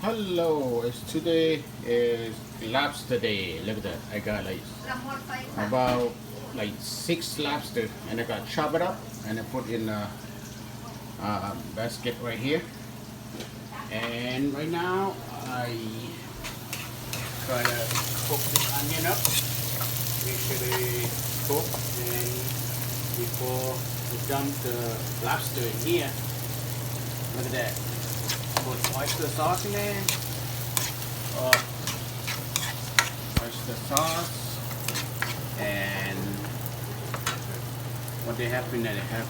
Hello, it's today is lobster day. Look at that. I got like about like 6 lobster and I got chop it up and I put in a basket right here. And right now I try to cook the onion up. Make sure they cook and before we dump the lobster in here. Look at that. Put oyster sauce in there. Oyster sauce. And what they have in there, they have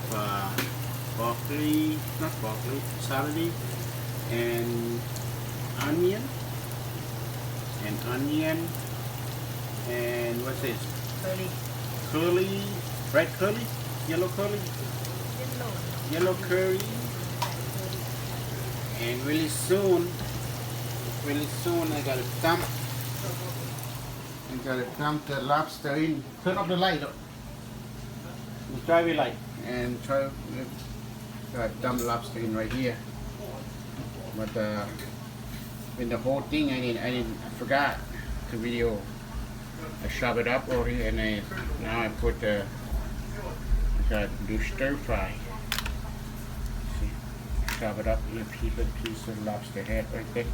broccoli, not broccoli, celery, and onion, and what's this? Curly, red curly, yellow curly, yellow curry. And really soon I gotta dump the lobster in. Turn off the light. Try the light and try to dump the lobster in right here. But in the whole thing, I forgot to video. I shove it up over here, and now I put I gotta do stir fry. Chop it up in a piece of lobster head right there.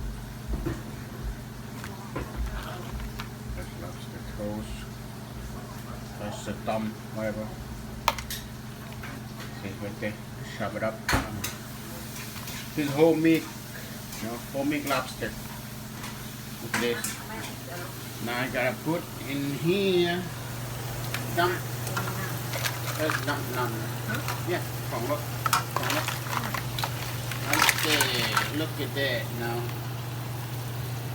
That's lobster toast. That's the thumb, whatever. See right there. Chop it up. This is whole meat, whole meat lobster. Look at this. Now I gotta put in here. Dump. That's dump. Yeah, look. Okay, look at that now.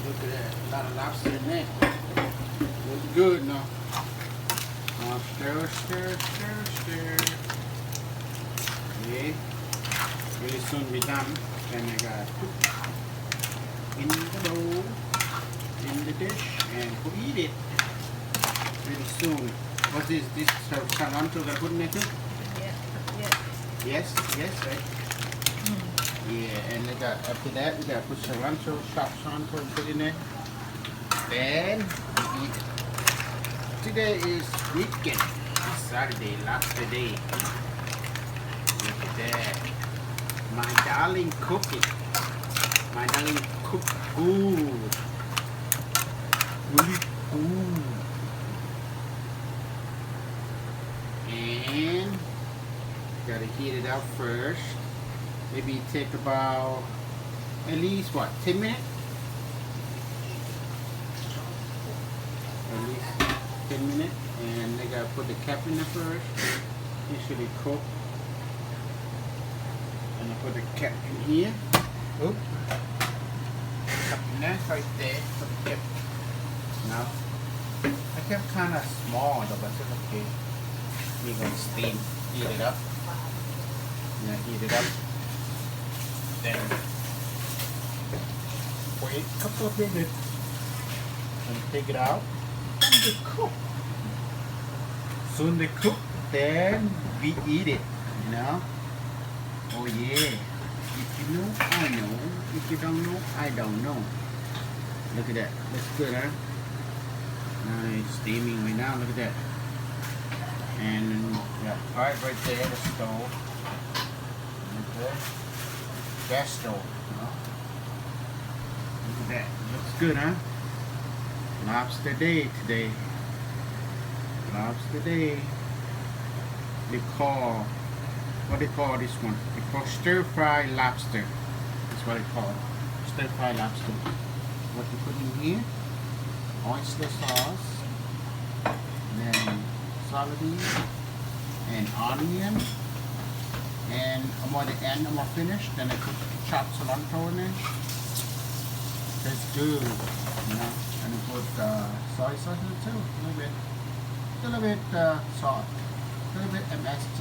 Look at that. A lot of lobster in there. Looks good now. Now stir. Okay. Really soon be done. Then I gotta put in the bowl, in the dish, and we'll eat it. Really soon. What's this? This cilantro that I put in there too? Yes, right? Yeah, and after that we gotta put cilantro, chopped cilantro, and put in there. Then we eat. Today is weekend. It's Saturday, lobster day. Look at that. My darling cooking. My darling cook good. Really good. And gotta heat it up first. Maybe take about at least 10 minutes? At least 10 minutes. And I gotta put the cap in there first. It should be cooked. And I put the cap in here. Oop. Cap in there right there. Put the cap. Now I kept kinda small though, but it's okay. We're gonna heat it up. Heat it up. Then wait a couple of minutes and take it out and they cook. Soon they cook, then we eat it, Oh yeah. If you know, I know. If you don't know, I don't know. Look at that. That's good, huh? Nice steaming right now. Look at that. And right there, the stove. Okay. Gas stove, Look at that. Looks good, huh? Lobster day today. Lobster day. What they call this one? They call stir fry lobster. That's what they call it. Stir fry lobster. What you put in here? Oyster sauce. Then celery and onion. And I'm at the end, I'm gonna finish. Then I put chopped cilantro in there. Tastes good, And I put soy sauce in it too, a little bit salt, a little bit MSG,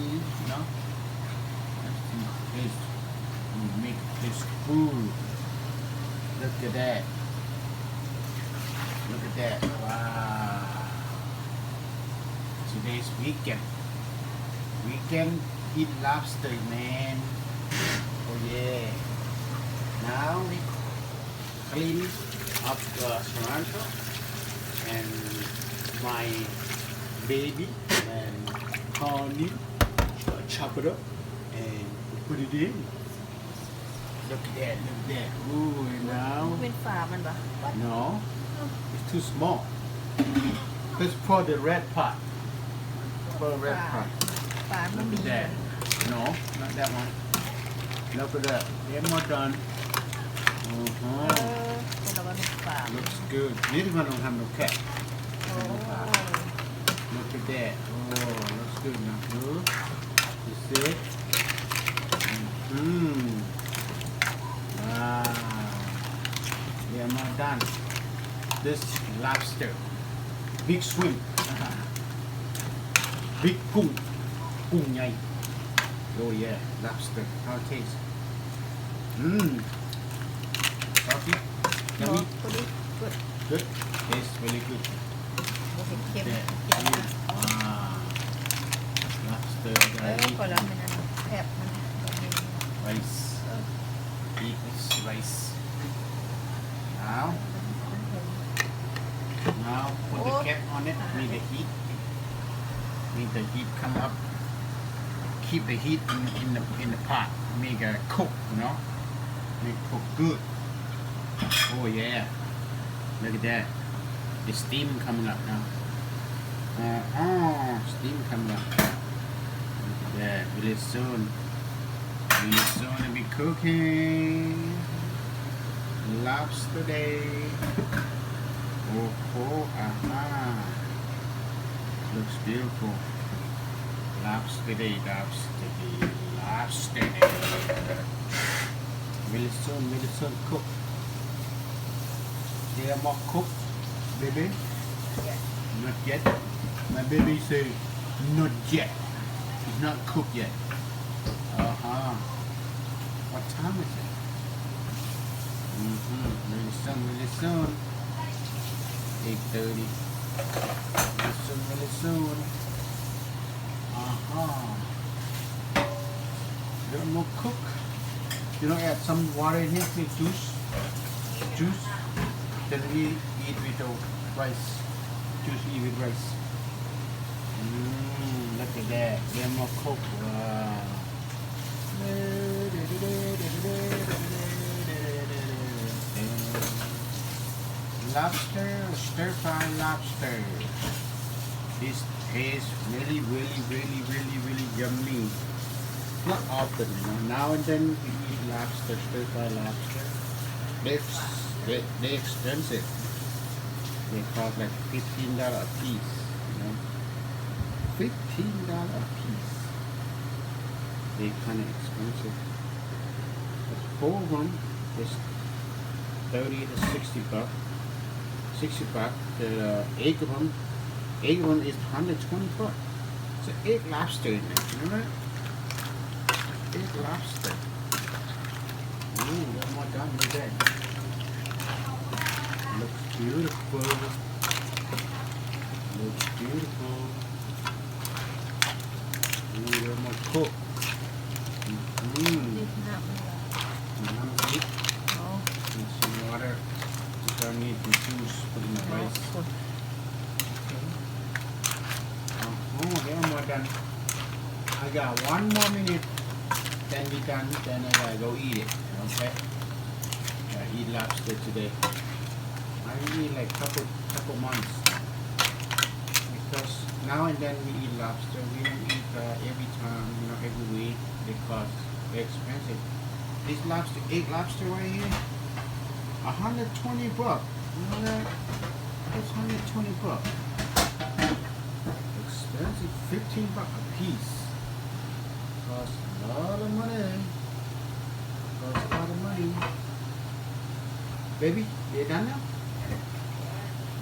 Taste, make this food. Look at that. Wow. Today's weekend. Eat lobster, man. Oh yeah. Now we clean up the cilantro and my baby and honey, chop it up and put it in. Look at that, look at that. Ooh, มั now. นเป็นฝามันปะ No, it's too small. Let's pour the red pot. Pour the red pot. ฝามัน Look มี at that. No, not that one. Look at that. They're more done. เอ Uh-huh. อคนละวันฝา Looks good. This one don't have no cap. โอ้ Look at that. Oh, looks good now. Good. You see it? Mm-hmm. Wow. They're more done. This lobster. Big swim. Big cung. Cung nhai. Oh yeah, lobster. How it tastes? Mmm. Salty. โห Yummy. คนนี้กด Good. Tastes really good. โมเห็นเค็ม Yeah. เค็มนะ Wow. Lobster. เออคนละมันนั่นแผบมัน Rice. Eat this rice. Now put the cap on it. Need the heat. Need the heat come up. Keep the heat in the pot. Make it cook, you know. Make cook good. Oh yeah. Look at that. The steam coming up now. Steam coming up. Look at that. Really soon. Really soon to be cooking. Lobster day. Oh, aha. Looks beautiful. Lobster day, lobster day, lobster day. Really soon cook. They are more cooked, baby. Not yet. My baby say, not yet. It's not cooked yet. What time is it? Really soon. 8:30. Really soon. Little more cook. You know, add some water in here, make juice. Then we eat with the rice. Juice eat with rice. Look at that. They're more cook. Wow. Lobster, stir-fry lobster. This tastes really yummy. Not often, you know. Now and then we eat lobster, stir-fry lobster. They're expensive. They cost like $15 a piece, you know. $15 a piece. They're kind of expensive. But 4 of them is 30 to 60 bucks. 60 bucks. The 8 of them is 120 bucks. It's an 8 lobster in there. You know that? 8 lobster. Ooh, one more done with that. Looks beautiful. Looks beautiful. Ooh, one more cook. ดิบน้ำมัน Heat. อ๋อ And some water. You don't need the juice. Put in the rice. คน Oh, they're more done. I got 1 more minute. Then we done. Then I gotta go eat it. Okay. I eat lobster today. I eat like couple months. Because now and then we eat lobster. We don't eat every time, you know, every week because they're expensive. This lobster, 8 lobster right here, 120 bucks. You know that? That's 120 bucks. Expensive, 15 bucks a piece. Costs a lot of money. Costs a lot of money. Baby, you done now?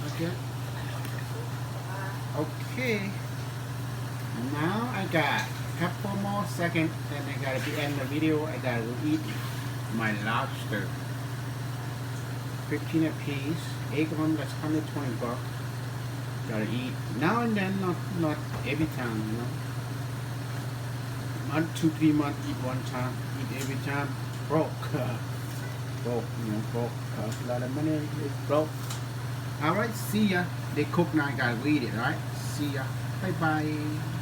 Okay. Okay. Now I got a couple more seconds, then I gotta be end the video. I gotta eat my lobster. 15 a piece. 8 of them, that's 120 bucks. Gotta eat now and then, not every time, you know. Month, 2-3 months, eat one time, eat every time. Broke. broke. You know, broke. Cost a lot of money. It's broke. All right. See ya. They cook now. I gotta eat it. All right. See ya. Bye bye.